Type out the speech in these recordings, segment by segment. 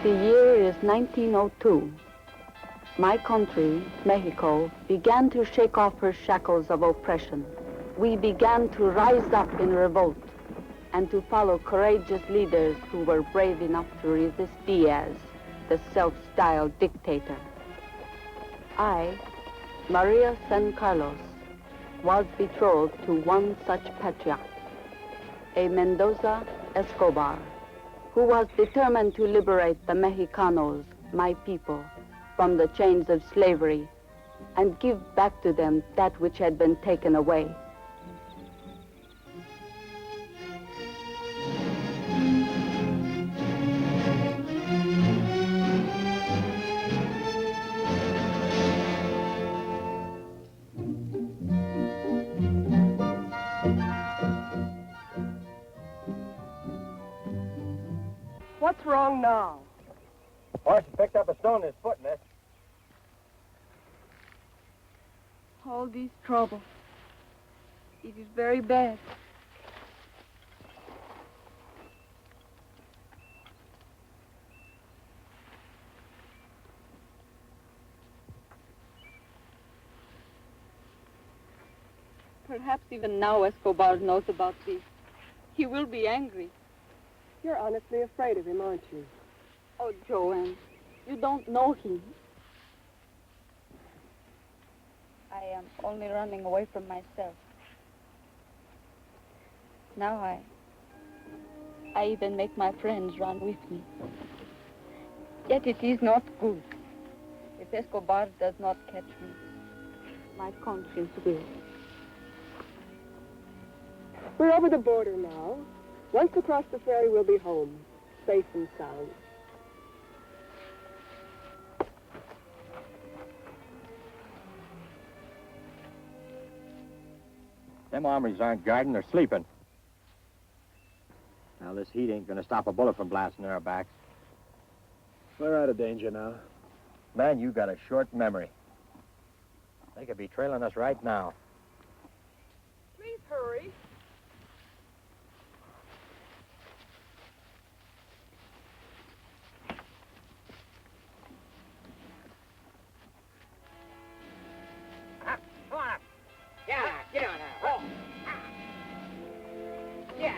The year is 1902. My country, Mexico, began to shake off her shackles of oppression. We began to rise up in revolt and to follow courageous leaders who were brave enough to resist Diaz, the self-styled dictator. I, Maria San Carlos, was betrothed to one such patriot, a Mendoza Escobar, who was determined to liberate the Mexicanos, my people, from the chains of slavery and give back to them that which had been taken away. What's wrong now? Horse picked up a stone in his foot, miss. All this trouble. It is very bad. Perhaps even now Escobar knows about this. He will be angry. You're honestly afraid of him, aren't you? Oh, Joanne, you don't know him. I am only running away from myself. Now I even make my friends run with me. Yet it is not good. If Escobar does not catch me, my conscience will. We're over the border now. Once across the ferry, we'll be home, safe and sound. Them armories aren't guarding, they're sleeping. Now, this heat ain't gonna stop a bullet from blasting in our backs. We're out of danger now. Man, you got a short memory. They could be trailing us right now. Please hurry. Come on up. Yeah, get on now. Oh. Yeah.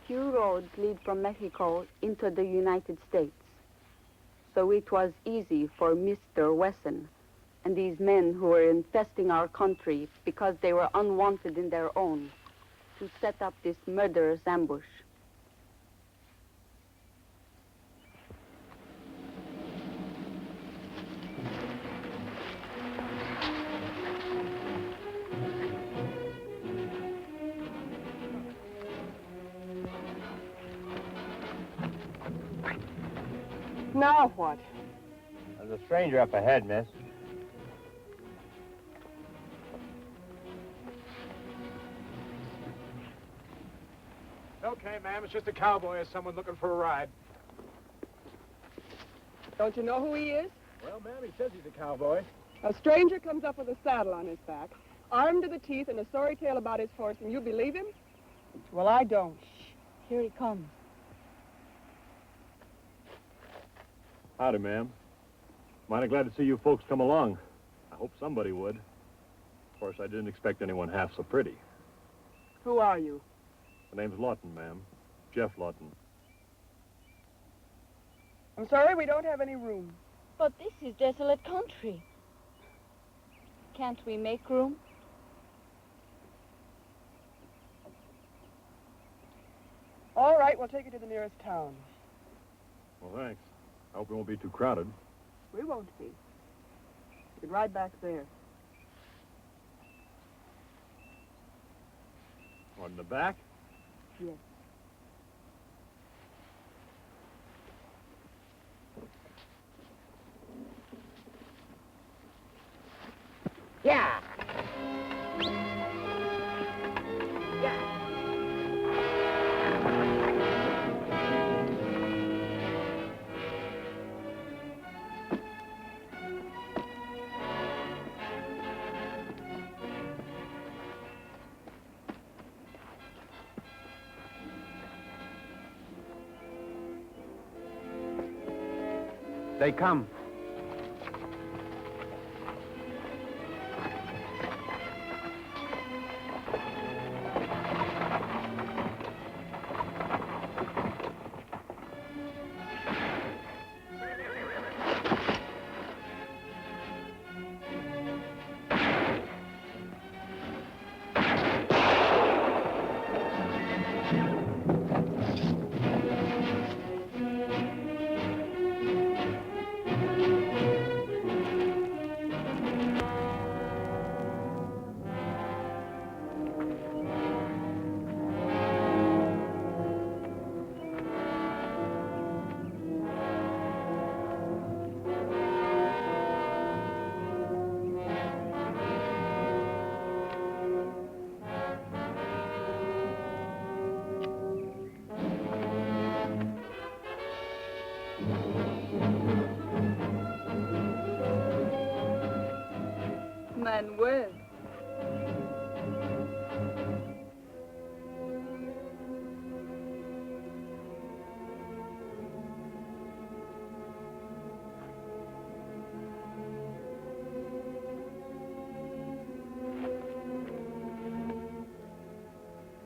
Few roads lead from Mexico into the United States. So it was easy for Mr. Wesson and these men who were infesting our country because they were unwanted in their own to set up this murderous ambush. Now what? There's a stranger up ahead, miss. Okay, ma'am, it's just a cowboy or someone looking for a ride. Don't you know who he is? Well, ma'am, he says he's a cowboy. A stranger comes up with a saddle on his back, armed to the teeth, and a sorry tale about his horse, and you believe him? Well, I don't. Shh, here he comes. Howdy, ma'am. Mighty glad to see you folks come along. I hope somebody would. Of course, I didn't expect anyone half so pretty. Who are you? The name's Lawton, ma'am. Jeff Lawton. I'm sorry, we don't have any room. But this is desolate country. Can't we make room? All right, we'll take you to the nearest town. Well, thanks. I hope it won't be too crowded. We won't be. You can ride back there. On the back? Yes. Yeah. They come. Manuel.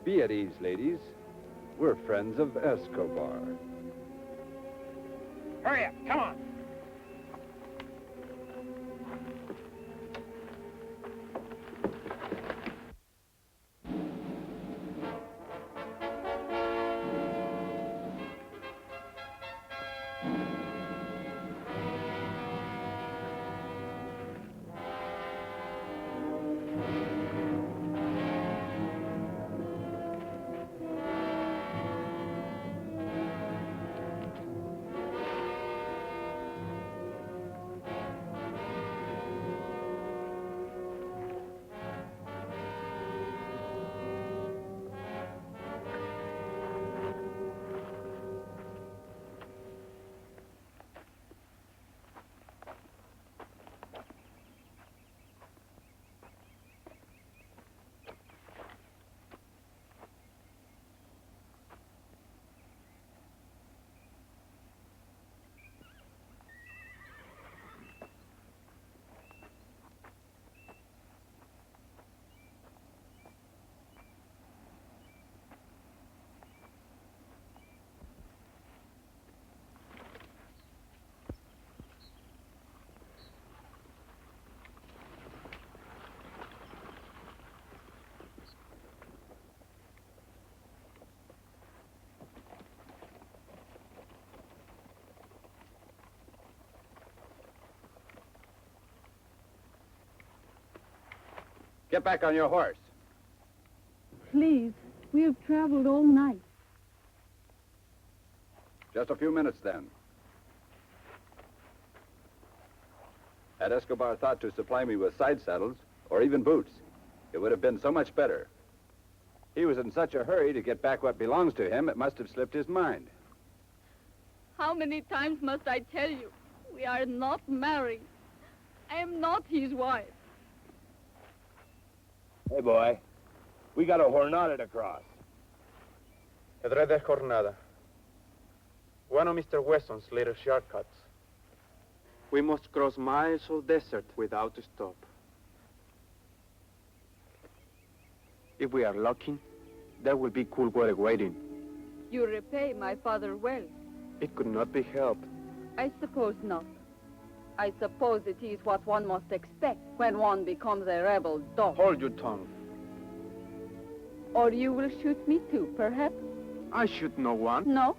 Be at ease, ladies. We're friends of Escobar. Hurry up, come on. Get back on your horse. Please, we have traveled all night. Just a few minutes, then. Had Escobar thought to supply me with side saddles, or even boots, it would have been so much better. He was in such a hurry to get back what belongs to him, it must have slipped his mind. How many times must I tell you? We are not married. I am not his wife. Hey, boy. We got a Hornada to cross. El red es Hornada. One of Mr. Weston's little shortcuts. We must cross miles of desert without a stop. If we are lucky, there will cool water waiting. You repay my father well. It could not be helped. I suppose not. I suppose it is what one must expect when one becomes a rebel dog. Hold your tongue. Or you will shoot me too, perhaps? I shoot no one. No?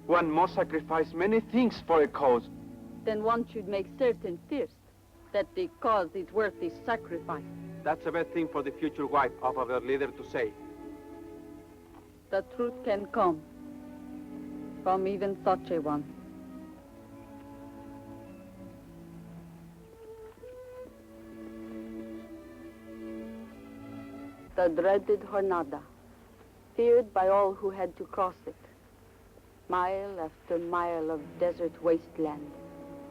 One must sacrifice many things for a cause. Then one should make certain first that the cause is worth the sacrifice. That's a bad thing for the future wife of our leader to say. The truth can come from even such a one. The dreaded Hornada, feared by all who had to cross it. Mile after mile of desert wasteland,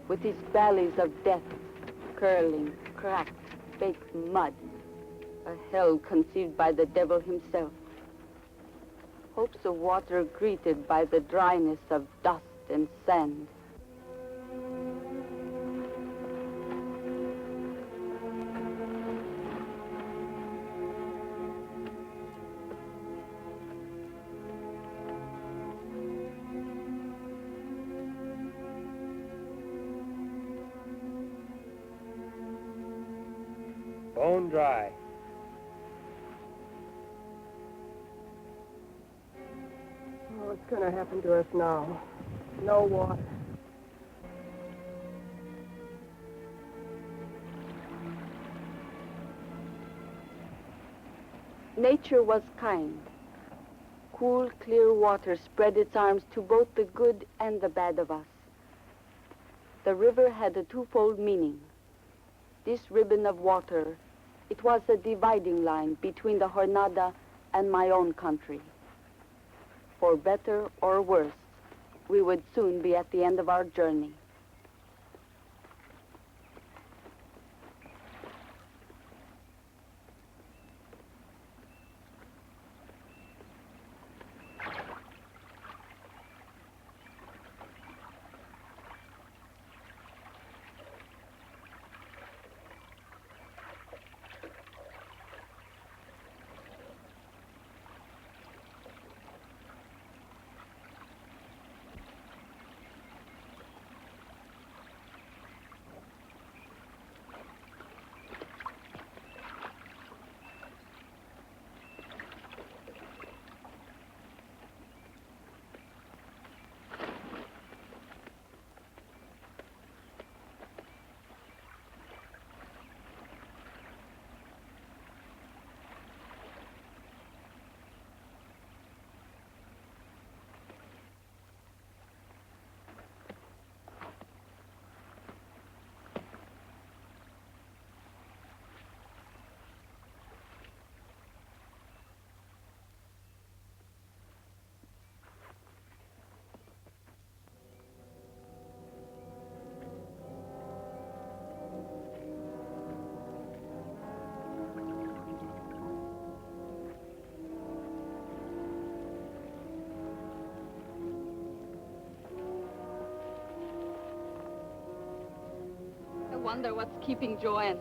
with its valleys of death, curling, cracked, baked mud, a hell conceived by the devil himself. Hopes of water greeted by the dryness of dust and sand. Bone dry. Oh, what's going to happen to us now? No water. Nature was kind. Cool, clear water spread its arms to both the good and the bad of us. The river had a twofold meaning. This ribbon of water, it was a dividing line between the Hornada and my own country. For better or worse, we would soon be at the end of our journey. I wonder what's keeping Joanne.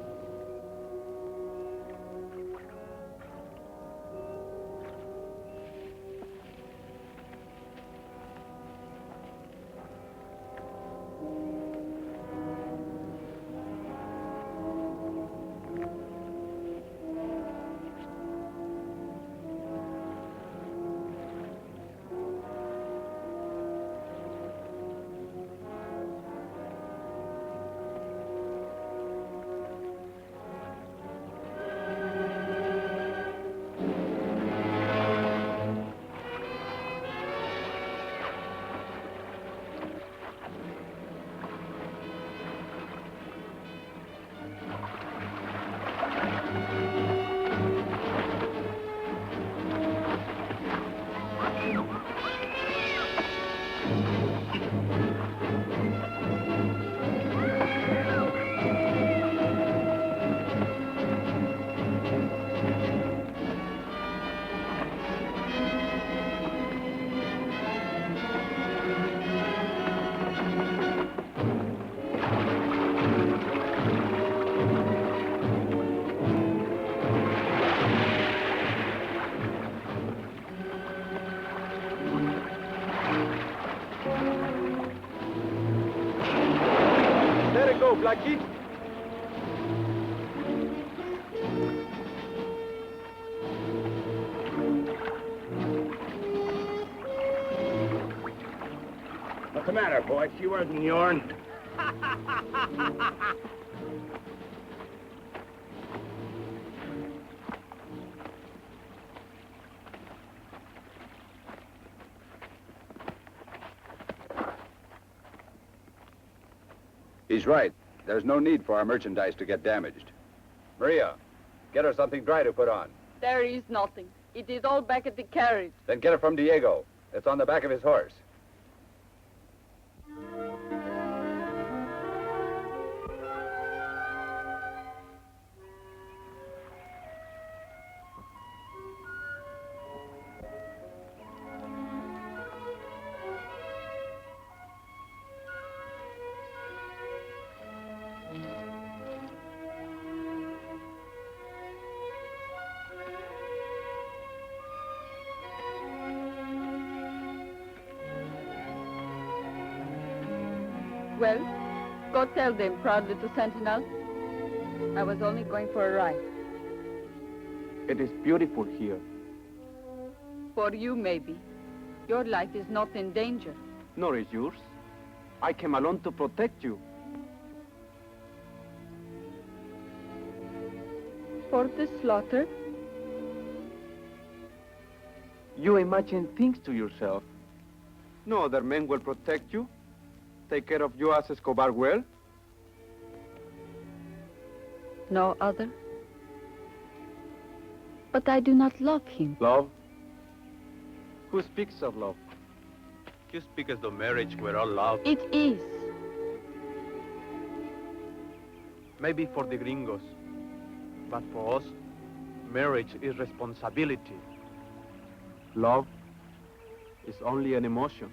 Blackie. What's the matter, boy? She wasn't yourn. He's right. There's no need for our merchandise to get damaged. Maria, get her something dry to put on. There is nothing. It is all back at the carriage. Then get it from Diego. It's on the back of his horse. Well, go tell them proudly to Sentinel. I was only going for a ride. It is beautiful here. For you, maybe. Your life is not in danger. Nor is yours. I came alone to protect you. For the slaughter? You imagine things to yourself. No other men will protect you. Take care of you as Escobar will. No other? But I do not love him. Love? Who speaks of love? You speak as though marriage were all love. It is. Maybe for the gringos. But for us, marriage is responsibility. Love is only an emotion.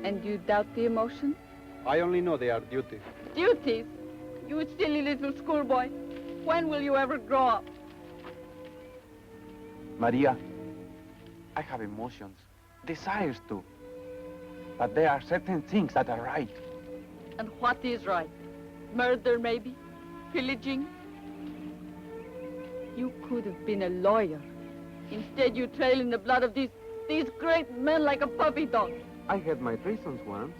And you doubt the emotion? I only know they are duties. Duties? You silly little schoolboy. When will you ever grow up? Maria, I have emotions, desires too. But there are certain things that are right. And what is right? Murder, maybe? Pillaging? You could have been a lawyer. Instead, you trail in the blood of these great men like a puppy dog. I had my reasons once.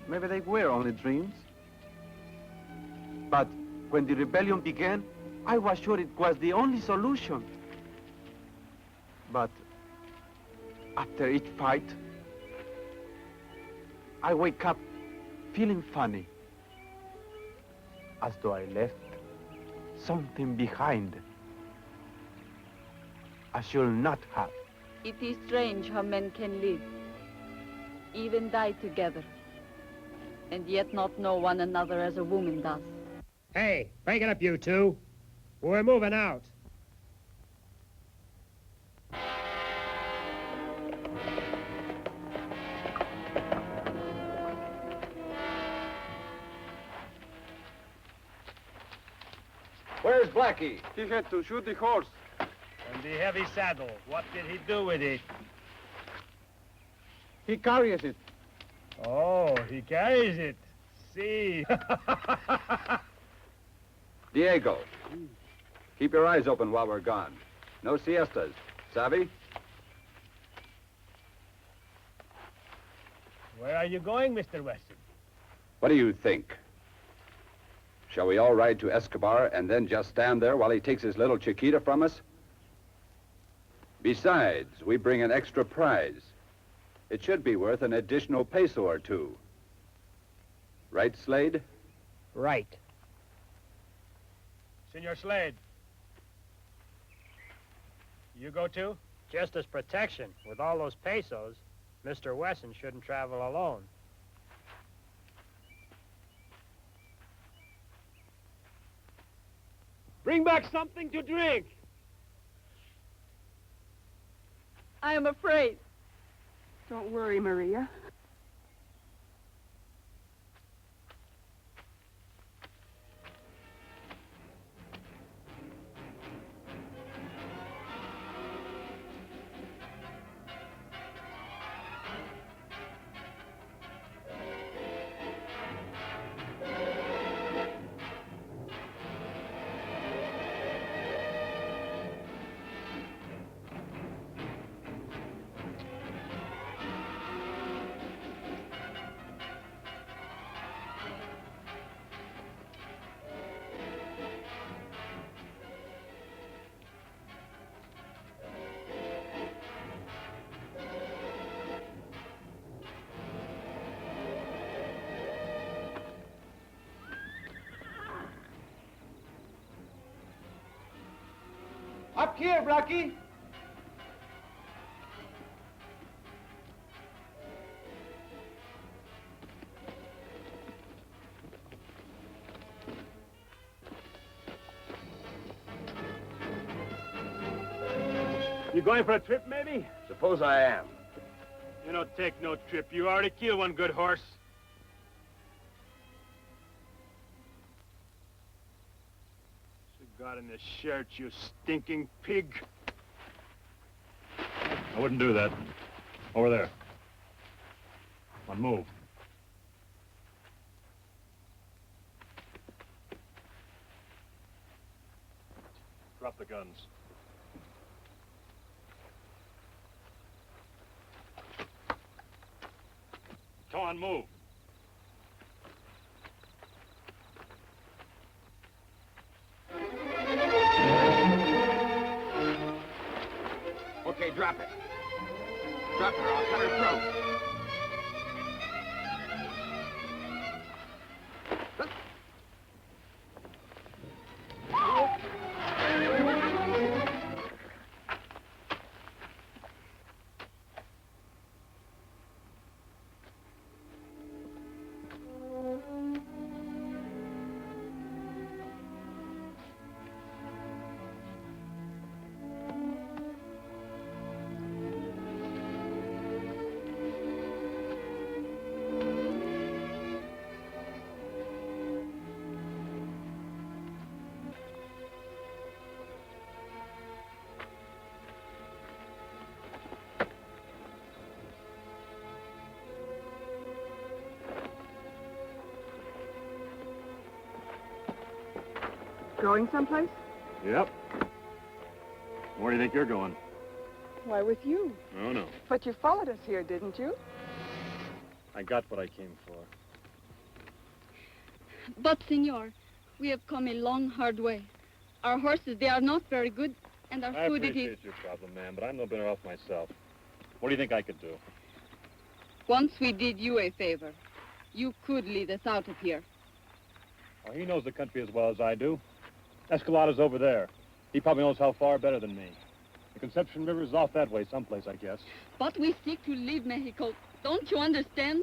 Maybe they were only dreams. But when the rebellion began, I was sure it was the only solution. But after each fight, I wake up feeling funny. As though I left something behind. I should not have. It is strange how men can live, even die together, and yet not know one another as a woman does. Hey, break it up, you two. We're moving out. Where's Blackie? He had to shoot the horse. And the heavy saddle, what did he do with it? He carries it. Oh, he carries it. See. Diego, keep your eyes open while we're gone. No siestas. Savvy? Where are you going, Mr. Weston? What do you think? Shall we all ride to Escobar and then just stand there while he takes his little Chiquita from us? Besides, we bring an extra prize. It should be worth an additional peso or two. Right, Slade? Right. Senor Slade. You go too? Just as protection. With all those pesos, Mr. Wesson shouldn't travel alone. Bring back something to drink. I am afraid. Don't worry, Maria. Up here, Blackie. You going for a trip, maybe? Suppose I am. You don't take no trip. You already killed one good horse. Cigar in the shirt, you stinking pig. I wouldn't do that. Over there. On, move. Drop the guns. Come on, move. Okay, drop it. Drop her, I'll cut her throat. Going someplace? Yep. Where do you think you're going? Why, with you. Oh, no. But you followed us here, didn't you? I got what I came for. But, senor, we have come a long, hard way. Our horses, they are not very good, and our I food, it is... appreciate your problem, ma'am, but I'm no better off myself. What do you think I could do? Once we did you a favor. You could lead us out of here. Well, he knows the country as well as I do. Escalada's over there. He probably knows how far better than me. The Conception River is off that way someplace, I guess. But we seek to leave Mexico. Don't you understand?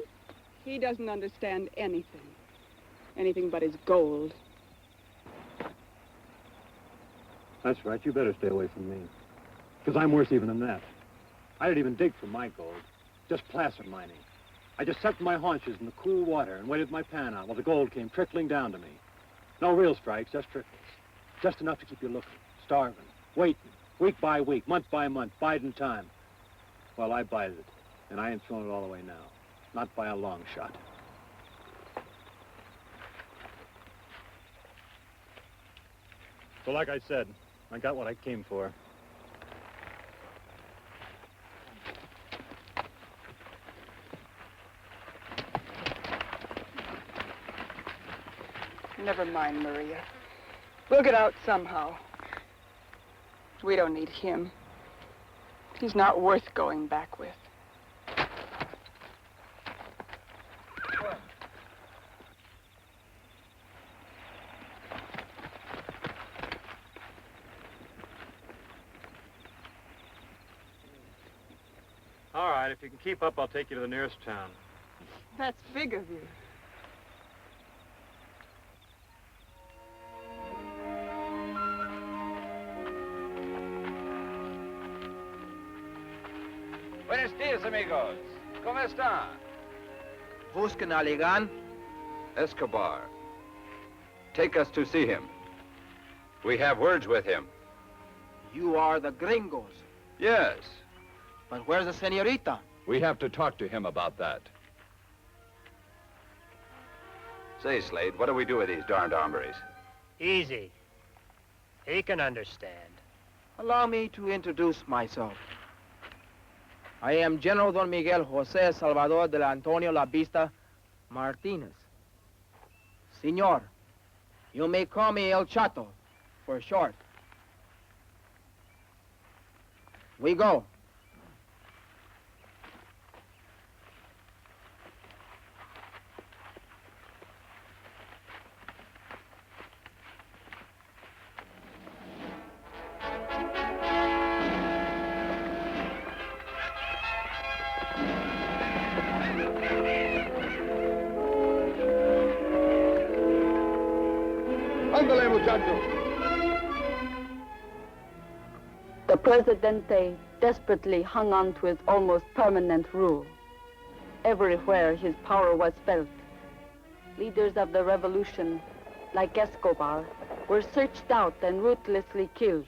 He doesn't understand anything. Anything but his gold. That's right. You better stay away from me. Because I'm worse even than that. I didn't even dig for my gold. Just placer mining. I just sat my haunches in the cool water and waited my pan out while the gold came trickling down to me. No real strikes, just trickles. Just enough to keep you looking, starving, waiting, week by week, month by month, biding time. Well, I bided it, and I ain't throwing it all away now. Not by a long shot. So like I said, I got what I came for. Never mind, Maria. We'll get out somehow. We don't need him. He's not worth going back with. All right, if you can keep up, I'll take you to the nearest town. That's big of you. Buenos dias, amigos. ¿Cómo están? Buscan a Ligan? Escobar. Take us to see him. We have words with him. You are the gringos. Yes. But where's the senorita? We have to talk to him about that. Say, Slade, what do we do with these darned hombres? Easy. He can understand. Allow me to introduce myself. I am General Don Miguel José Salvador de Antonio La Vista Martinez. Senor, you may call me El Chato for short. We go. The Presidente desperately hung on to his almost permanent rule. Everywhere his power was felt. Leaders of the revolution, like Escobar, were searched out and ruthlessly killed.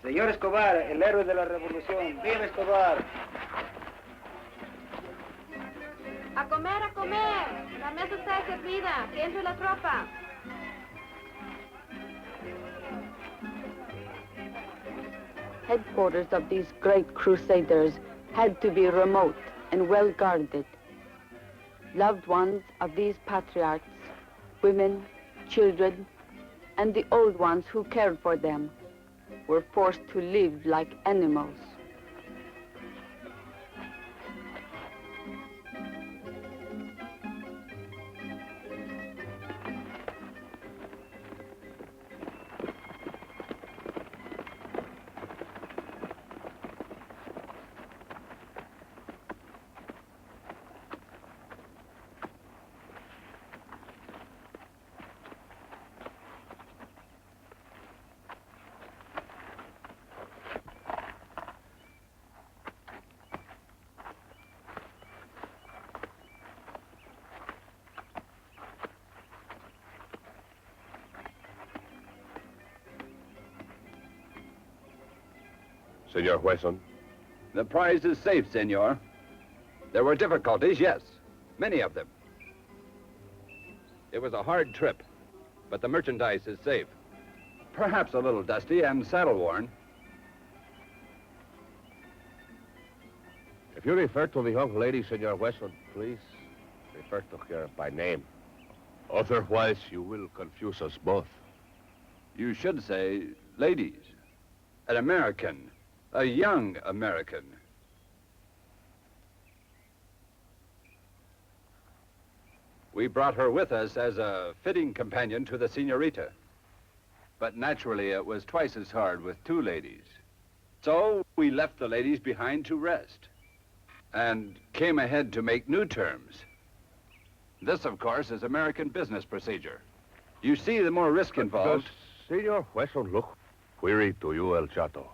Señor Escobar, el héroe de la revolución. ¡Viva Escobar! A comer, a comer. La mesa está servida. Que entre la tropa. Headquarters of these great crusaders had to be remote and well guarded. Loved ones of these patriarchs, women, children, and the old ones who cared for them, were forced to live like animals. Senor Wesson. The prize is safe, senor. There were difficulties, yes. Many of them. It was a hard trip, but the merchandise is safe. Perhaps a little dusty and saddle-worn. If you refer to the young lady, Senor Wesson, please refer to her by name. Otherwise, you will confuse us both. You should say ladies. An American. A young American. We brought her with us as a fitting companion to the senorita. But naturally, it was twice as hard with two ladies. So we left the ladies behind to rest and came ahead to make new terms. This, of course, is American business procedure. You see the more risk involved. Does Senor Wesson look weary to you, El Chato?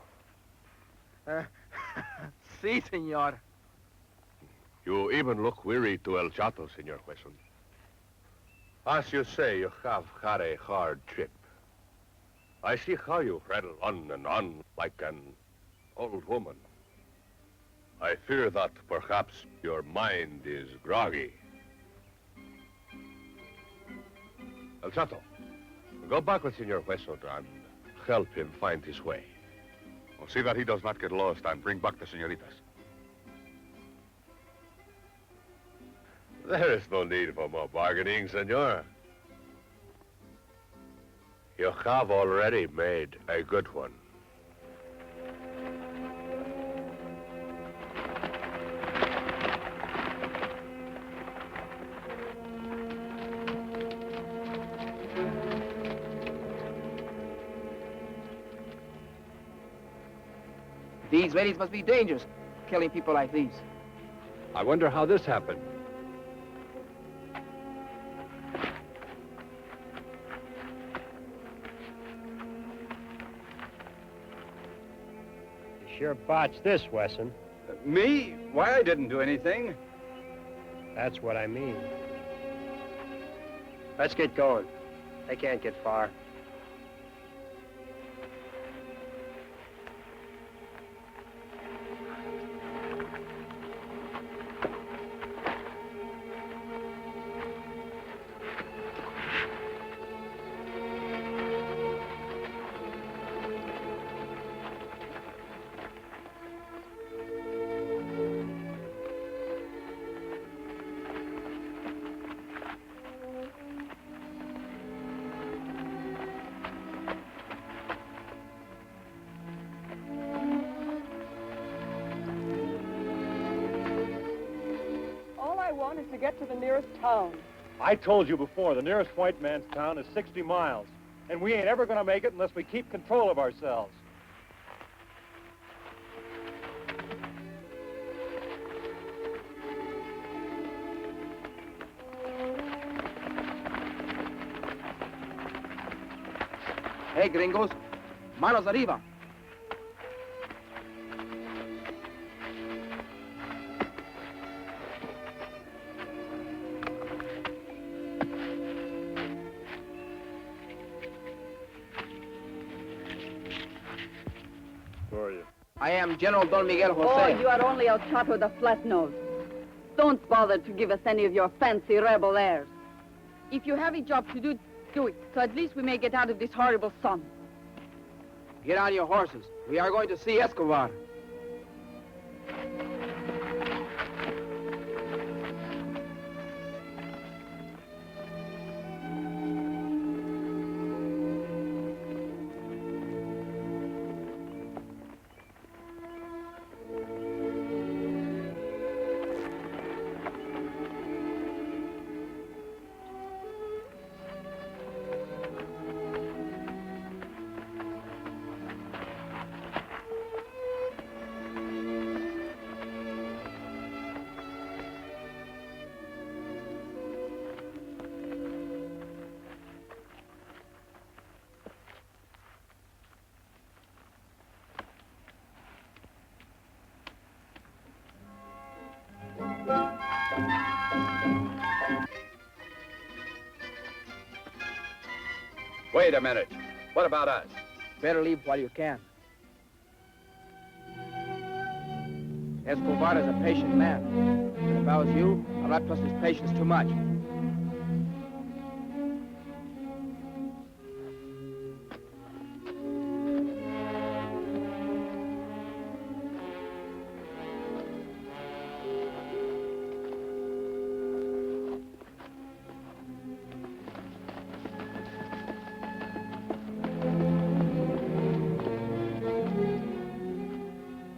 Si, senor. You even look weary to El Chato, Senor Wesson. As you say, you have had a hard trip. I see how you rattle on and on like an old woman. I fear that perhaps your mind is groggy. El Chato, go back with Senor Wesson and help him find his way. Well, see that he does not get lost and bring back the senoritas. There is no need for more bargaining, senor. You have already made a good one. These ladies must be dangerous, killing people like these. I wonder how this happened. You sure botched this, Wesson. Me? Why, I didn't do anything. That's what I mean. Let's get going. They can't get far. Is to get to the nearest town. I told you before, the nearest white man's town is 60 miles. And we ain't ever going to make it unless we keep control of ourselves. Hey, gringos. Manos arriba. for you? I am General Don Miguel Oh, Jose. you are only El Chato the Flat-Nosed. Don't bother to give us any of your fancy rebel airs. If you have a job to do, do it, so at least we may get out of this horrible sun. Get on your horses. We are going to see Escobar. Wait a minute. What about us? Better leave while you can. Escobar is a patient man. And if I was you, I'd not trust his patience too much.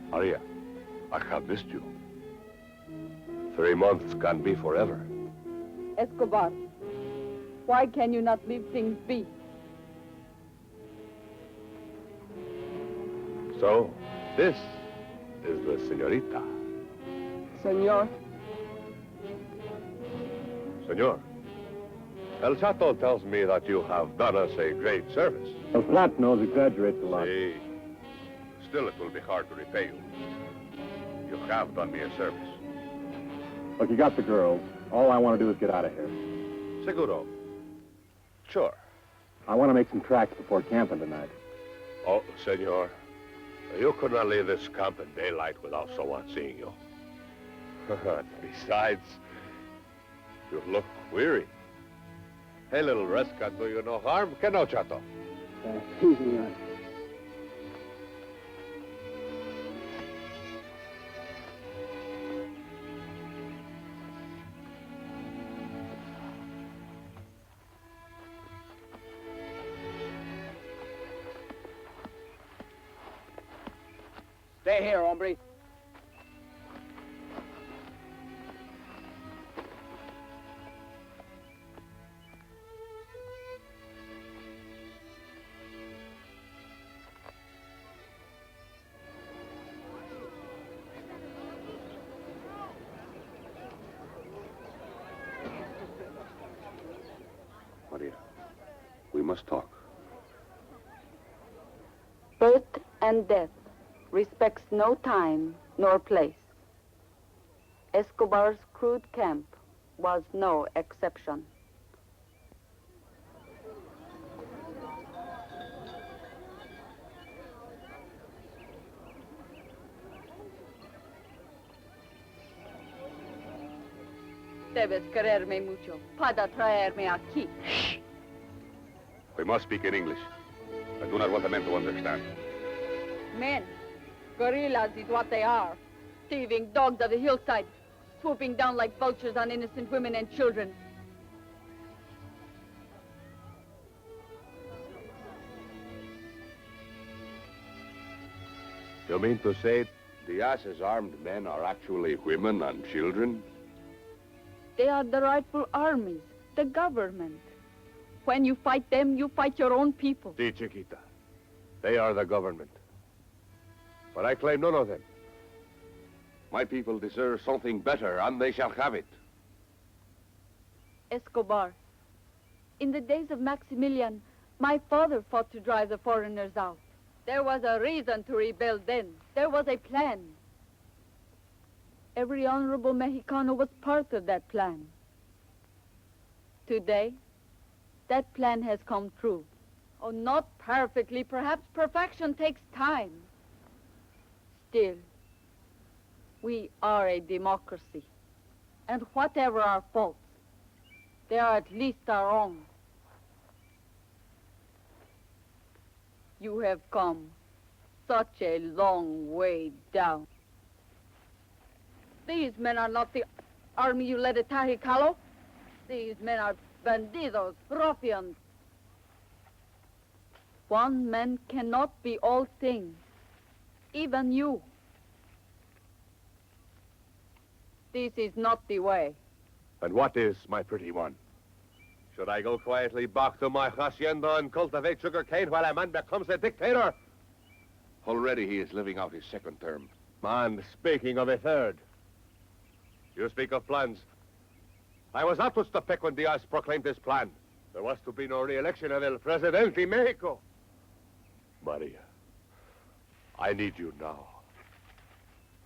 Maria, I have missed you. 3 months can be forever. Escobar, why can you not leave things be? So, this is the señorita. Senor, Senor, El Chato tells me that you have done us a great service. El Flat-Nose exaggerates a lot. See, still it will be hard to repay you. You have done me a service. Look, you got the girls. All I want to do is get out of here. Seguro. Sure. I want to make some tracks before camping tonight. Oh, senor, you could not leave this camp in daylight without someone seeing you. Besides, you look weary. Hey, little rest can do you no harm, que no, Chato? Sí, señor. Stay here, hombre. Maria, we must talk. Birth and death respects no time nor place. Escobar's crude camp was no exception. Debes quererme mucho para traerme aquí. We must speak in English. I do not want the men to understand. Men, guerrillas is what they are. Thieving dogs of the hillside, swooping down like vultures on innocent women and children. You mean to say the ass's armed men are actually women and children? They are the rightful armies, the government. When you fight them, you fight your own people. Si, Chiquita. They are the government. But I claim none of them. My people deserve something better, and they shall have it. Escobar, in the days of Maximilian, my father fought to drive the foreigners out. There was a reason to rebel then. There was a plan. Every honorable Mexicano was part of that plan. Today, that plan has come true. Oh, not perfectly. Perhaps perfection takes time. Still, we are a democracy. And whatever our faults, they are at least our own. You have come such a long way down. These men are not the army you led at Taricalo. These men are bandidos, ruffians. One man cannot be all things, even you. This is not the way. And what is, my pretty one? Should I go quietly back to my hacienda and cultivate sugar cane while a man becomes a dictator? Already he is living out his second term. Man, speaking of a third. You speak of plans. I was at Tuxtepec when Diaz proclaimed his plan. There was to be no re-election of El Presidente in Mexico. Maria, I need you now.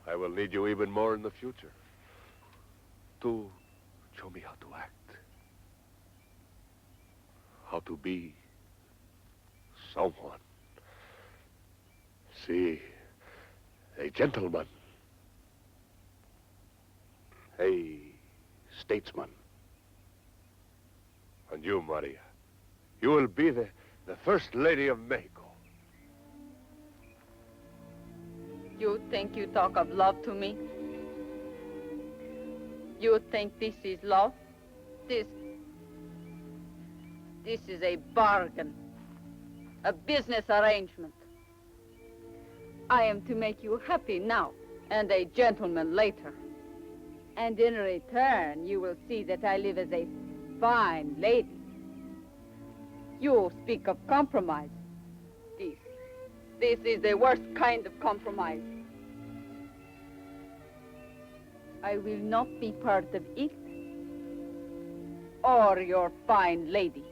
I will need you even more in the future. To show me how to act. How to be someone. See, a gentleman. A statesman. And you, Maria, you will be the First Lady of Mexico. You think you talk of love to me? You think this is love? This is a bargain, a business arrangement. I am to make you happy now, and a gentleman later. And in return, you will see that I live as a fine lady. You speak of compromise. This is the worst kind of compromise. I will not be part of it or your fine lady.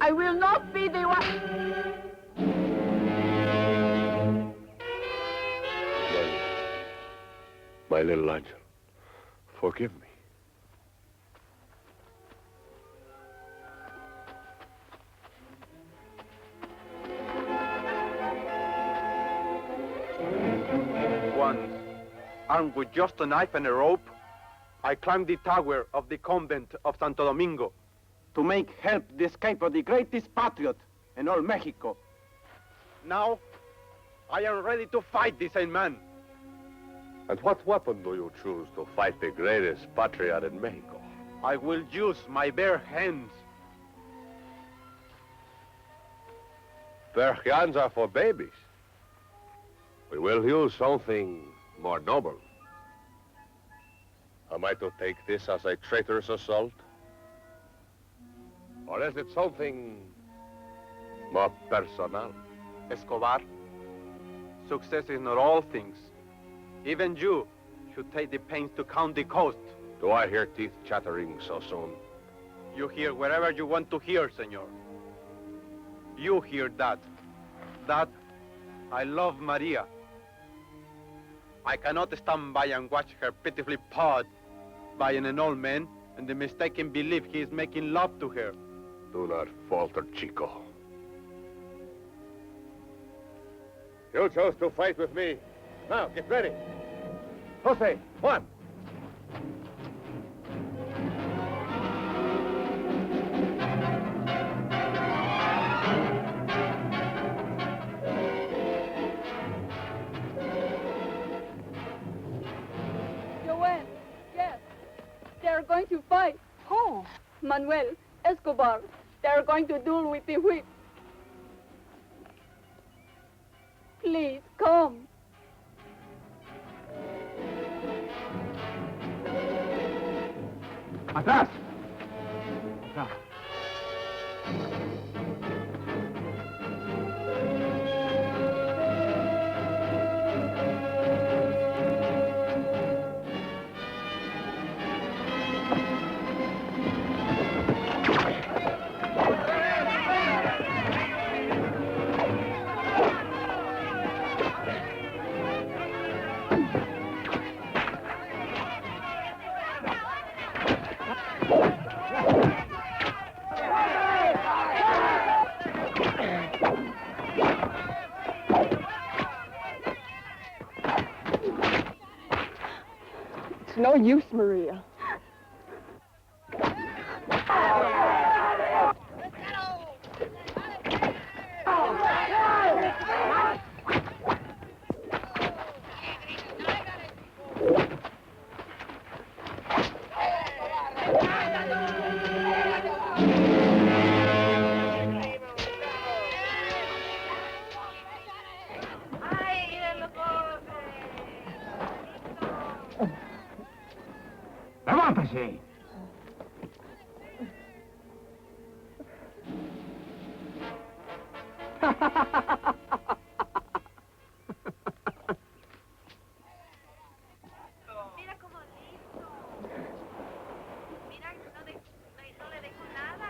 I will not be the one. My little angel, forgive me. Once, armed with just a knife and a rope, I climbed the tower of the convent of Santo Domingo to make help the escape of the greatest patriot in all Mexico. Now, I am ready to fight the same man. And what weapon do you choose to fight the greatest patriot in Mexico? I will use my bare hands. Bare hands are for babies. We will use something more noble. Am I to take this as a traitorous assault? Or is it something more personal? Escobar, success is not all things. Even you should take the pains to count the cost. Do I hear teeth chattering so soon? You hear wherever you want to hear, senor. You hear that. That I love Maria. I cannot stand by and watch her pitifully pawed by an old man in the mistaken belief he is making love to her. Do not falter, Chico. You chose to fight with me. Now, get ready. Jose, one. Joanne, yes. They are going to fight. Who? Manuel, Escobar. They are going to duel with the whip. Please, come. Atrás! Atrás. no use, Maria. ¡Levántese! Mira cómo listo. Mira, no le dejo nada.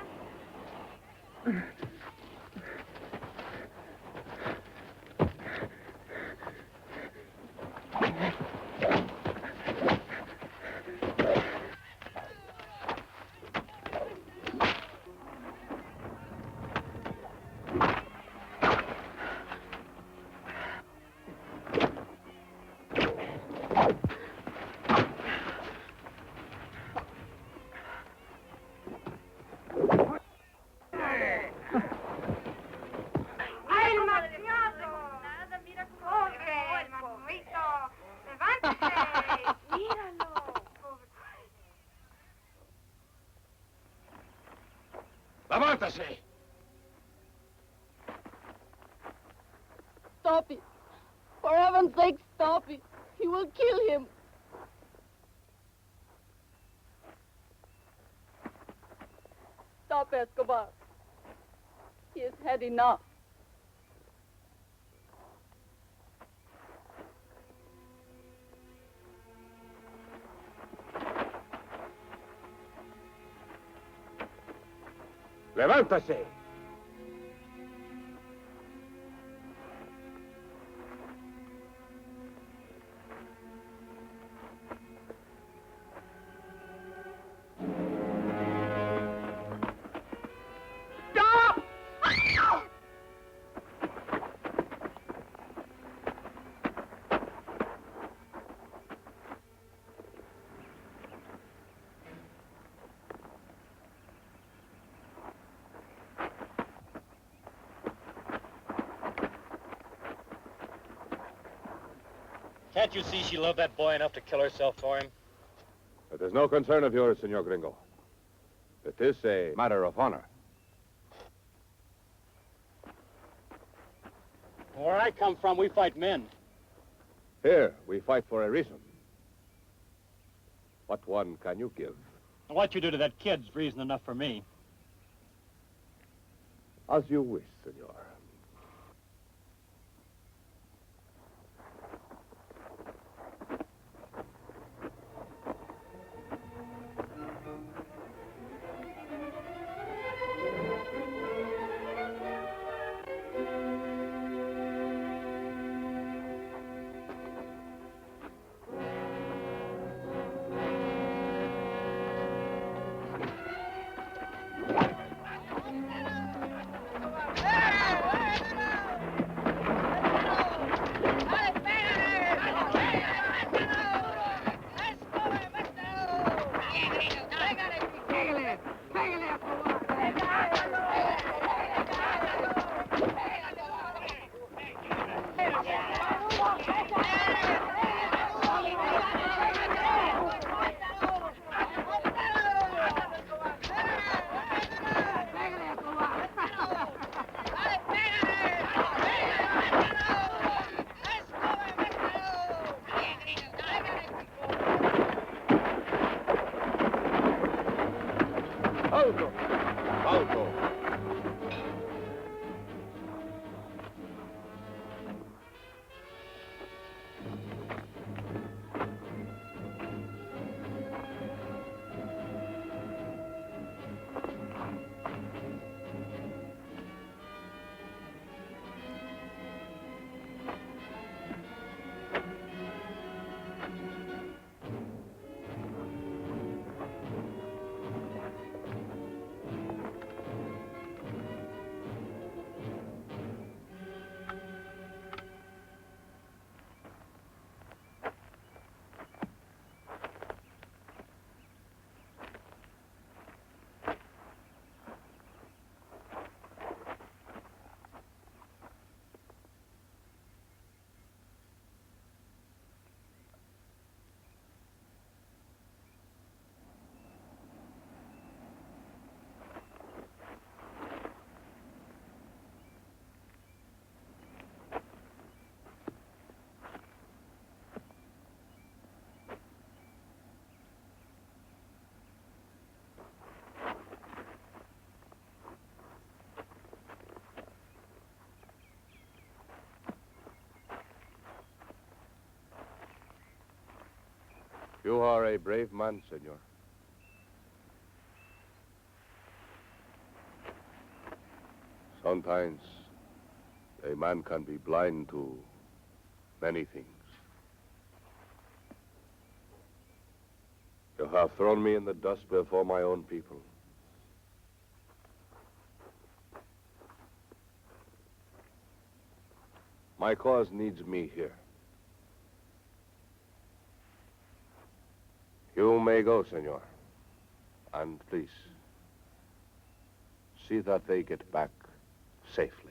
¡Ay, el mafiado! Nada, mira cómo se dejó el pobrito. ¡Levántese! ¡Míralo! ¡Levántese! Stop it. For heaven's sake, stop it. He will kill him. Stop, Escobar. He has had enough. ¡Levántese! Can't you see she loved that boy enough to kill herself for him? It is no concern of yours, Senor Gringo. It is a matter of honor. Where I come from, we fight men. Here, we fight for a reason. What one can you give? What you do to that kid's reason enough for me. As you wish, senor. You are a brave man, senor. Sometimes a man can be blind to many things. You have thrown me in the dust before my own people. My cause needs me here. You may go, senor. And please, see that they get back safely.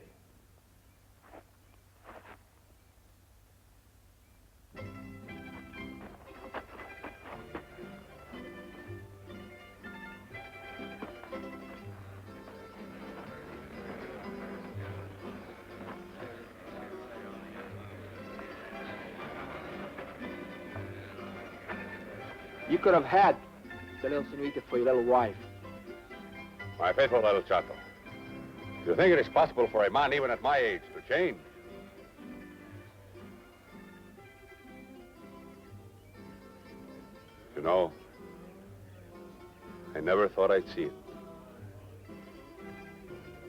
You could have had the little senorita for your little wife. My faithful little Chato. Do you think it is possible for a man even at my age to change? You know, I never thought I'd see it.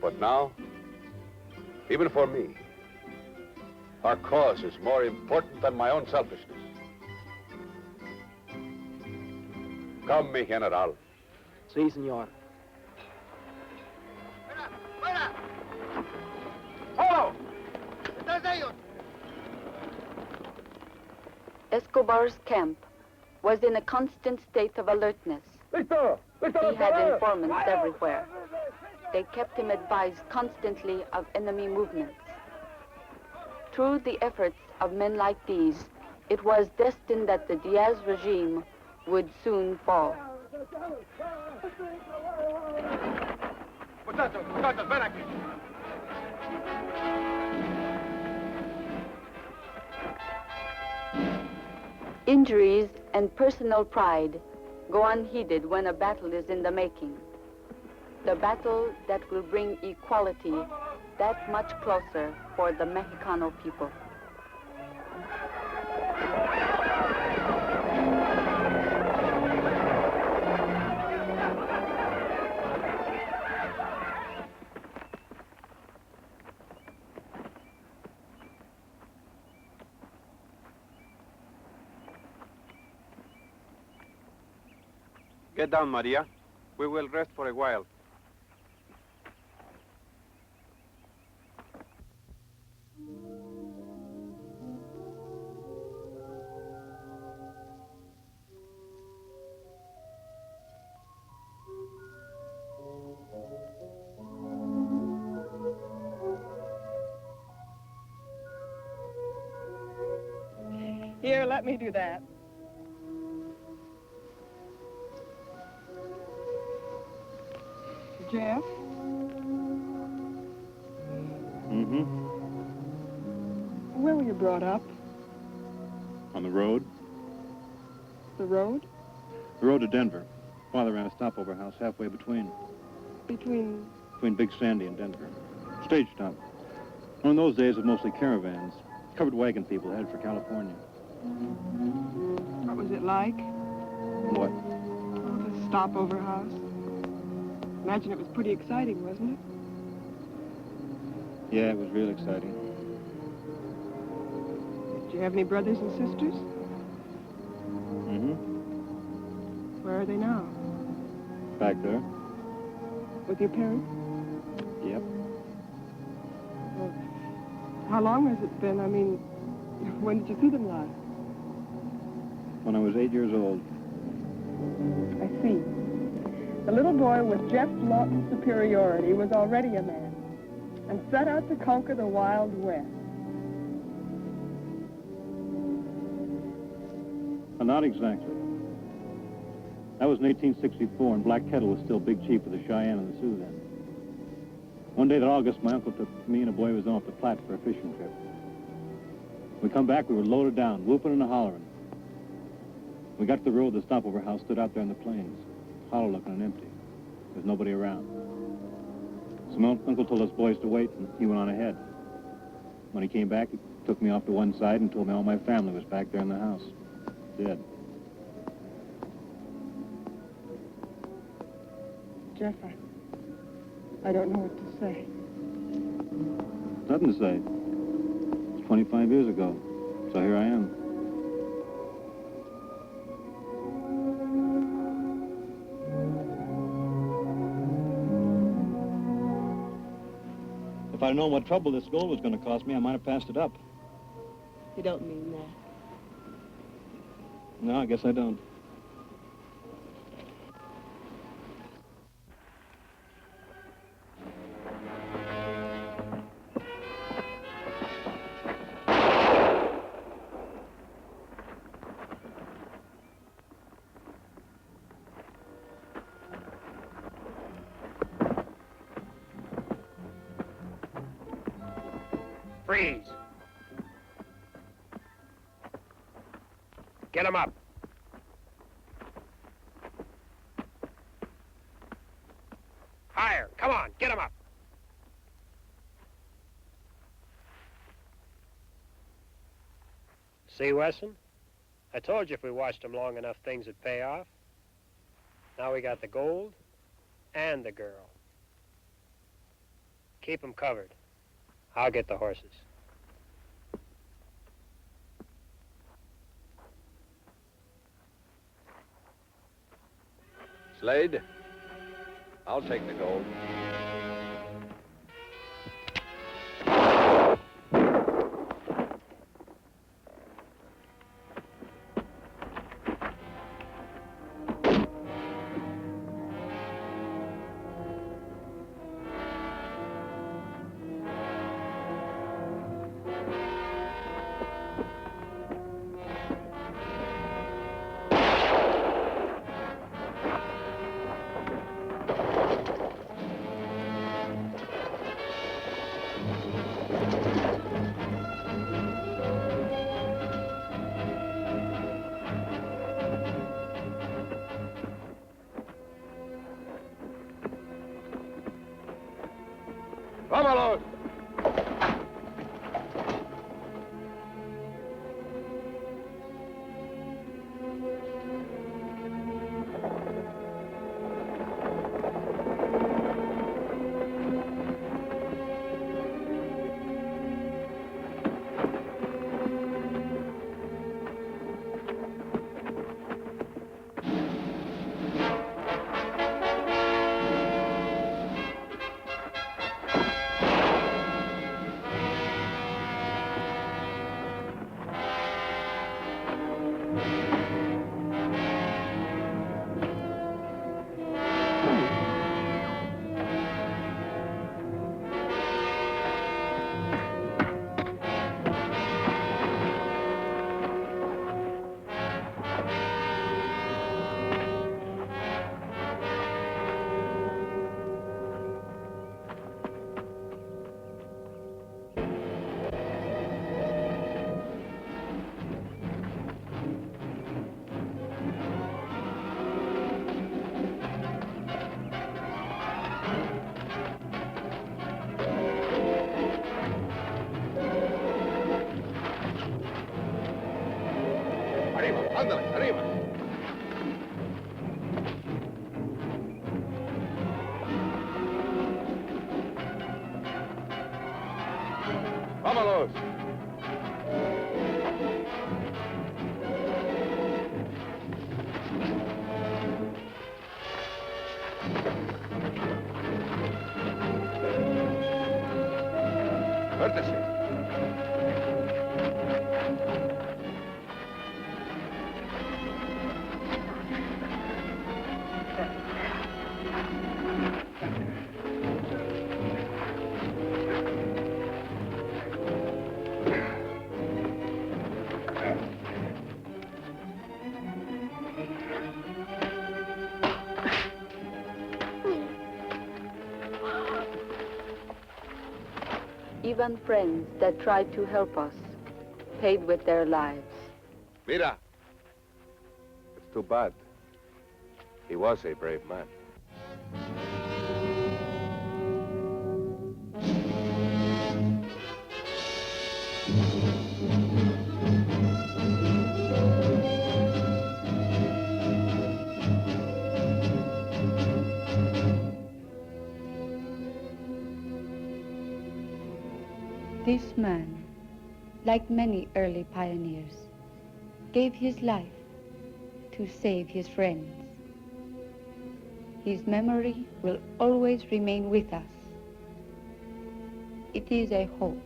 But now, even for me, our cause is more important than my own selfishness. Come, mi general. Sí, señor. Escobar's camp was in a constant state of alertness. He had informants everywhere. They kept him advised constantly of enemy movements. Through the efforts of men like these, it was destined that the Diaz regime would soon fall. Muchachos, ven aquí. Injuries and personal pride go unheeded when a battle is in the making. The battle that will bring equality that much closer for the Mexicano people. Get down, Maria. We will rest for a while. Here, let me do that. Jeff? Mm-hmm. Where were you brought up? On the road. The road? The road to Denver. Father ran a stopover house halfway between Between... Big Sandy and Denver. Stage stop. Well, in those days, it was mostly caravans. Covered wagon people headed for California. What was it like? What? Oh, the stopover house. Imagine it was pretty exciting, wasn't it? Yeah, it was real exciting. Did you have any brothers and sisters? Mm-hmm. Where are they now? Back there. With your parents? Yep. Well, how long has it been? I mean, when did you see them last? When I was 8 years old. I see. The little boy with Jeff Lawton's superiority was already a man and set out to conquer the Wild West. Not exactly. That was in 1864, and Black Kettle was still big chief of the Cheyenne and the Sioux then. One day that August, my uncle took me and a boy of his own up the Platte for a fishing trip. When we come back, we were loaded down, whooping and hollering. We got to the road, the stopover house stood out there in the plains, hollow looking and empty. There's nobody around. So my uncle told us boys to wait, and he went on ahead. When he came back, he took me off to one side and told me all my family was back there in the house, dead. Jeff, I don't know what to say. Nothing to say. It's 25 years ago, so here I am. If I'd known what trouble this gold was going to cost me, I might have passed it up. You don't mean that. No, I guess I don't. Freeze. Get him up. Higher. Come on, get him up. See, Wesson? I told you if we watched him long enough, things would pay off. Now we got the gold and the girl. Keep him covered. I'll get the horses. Slade, I'll take the gold. ¡Vámonos! Ándale, arriba. Vámonos. Suéltese. Even friends that tried to help us paid with their lives. Mira. It's too bad. He was a brave man. This man, like many early pioneers, gave his life to save his friends. His memory will always remain with us. It is a hope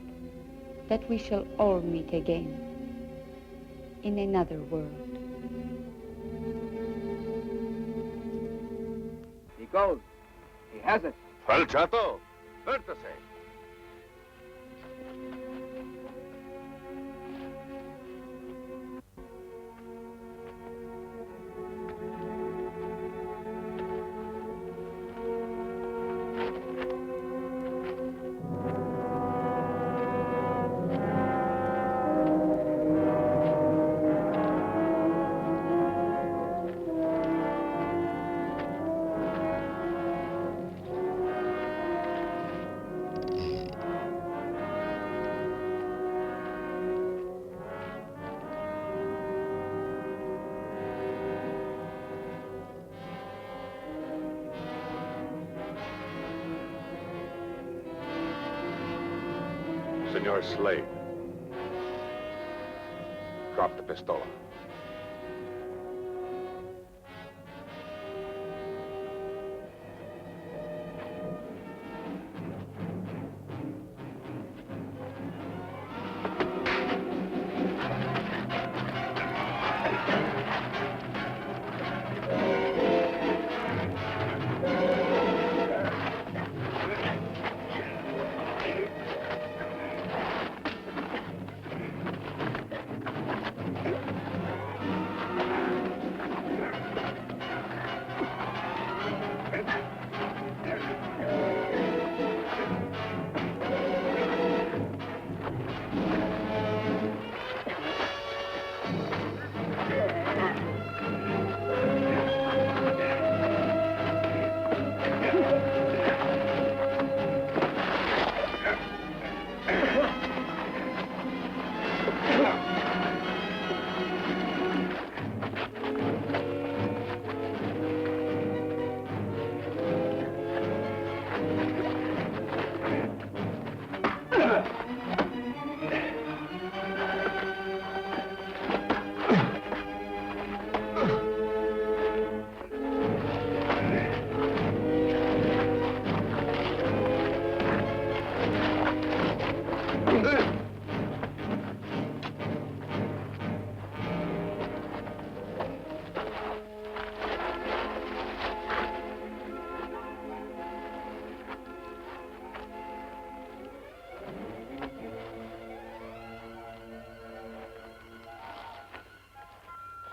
that we shall all meet again in another world. He goes. He has it. El Chato, vértase. Senor Slade. Drop the pistola.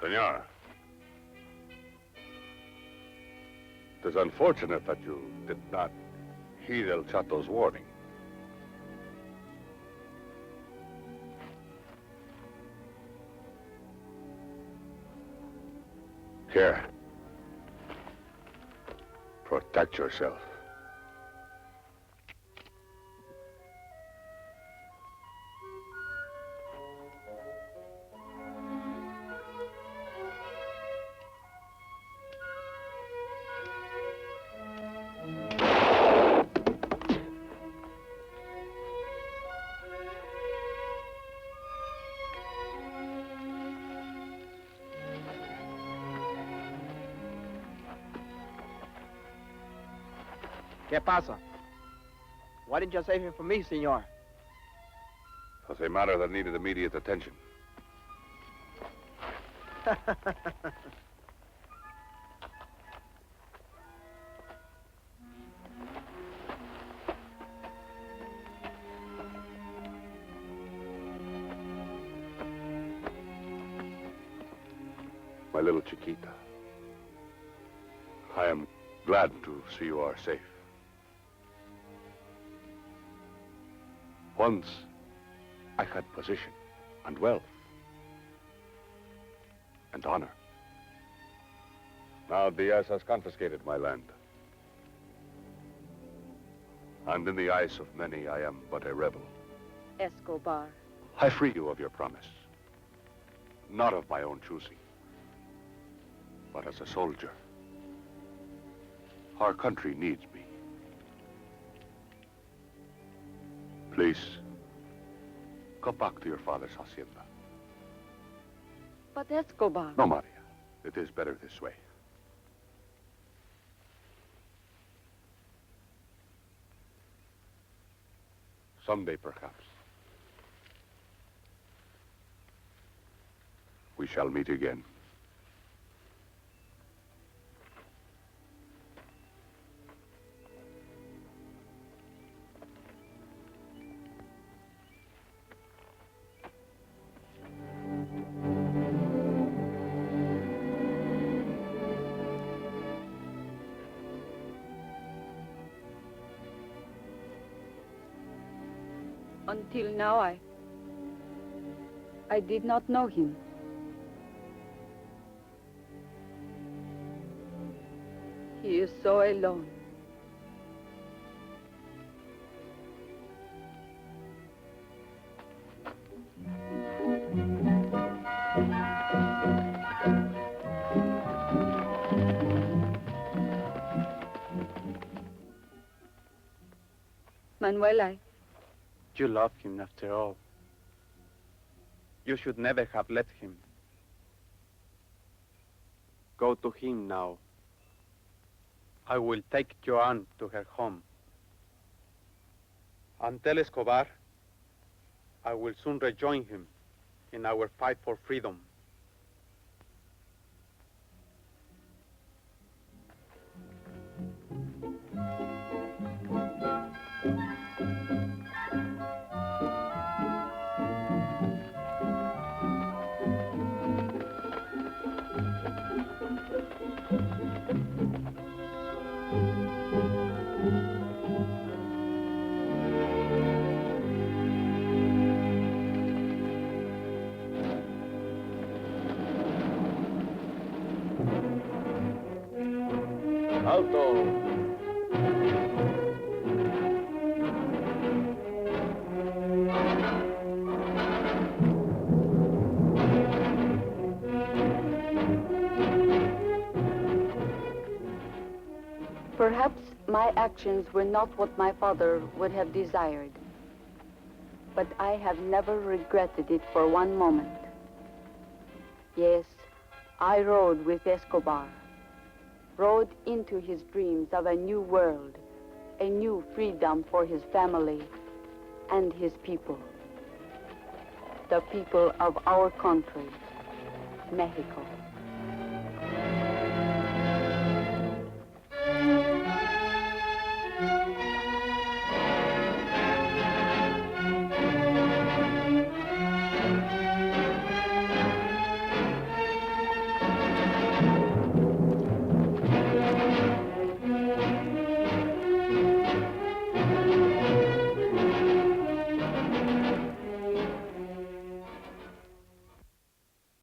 Senor, it is unfortunate that you did not heed El Chato's warning. Here. Protect yourself. ¿Qué pasa? Why didn't you save him for me, senor? It was a matter that needed immediate attention. My little Chiquita, I am glad to see you are safe. Once, I had position and wealth and honor. Now Diaz has confiscated my land. And in the eyes of many, I am but a rebel. Escobar. I free you of your promise. Not of my own choosing, but as a soldier. Our country needs me. Please, Go back to your father's hacienda. But Escobar... No, Maria. It is better this way. Someday, perhaps, we shall meet again. Until now, I did not know him. He is so alone. Manuel, You love him after all. You should never have let him. Go to him now. I will take Joanne to her home. And tell Escobar I will soon rejoin him in our fight for freedom. Alto! Perhaps my actions were not what my father would have desired, but I have never regretted it for one moment. Yes, I rode with Escobar, rode into his dreams of a new world, a new freedom for his family and his people, the people of our country, Mexico.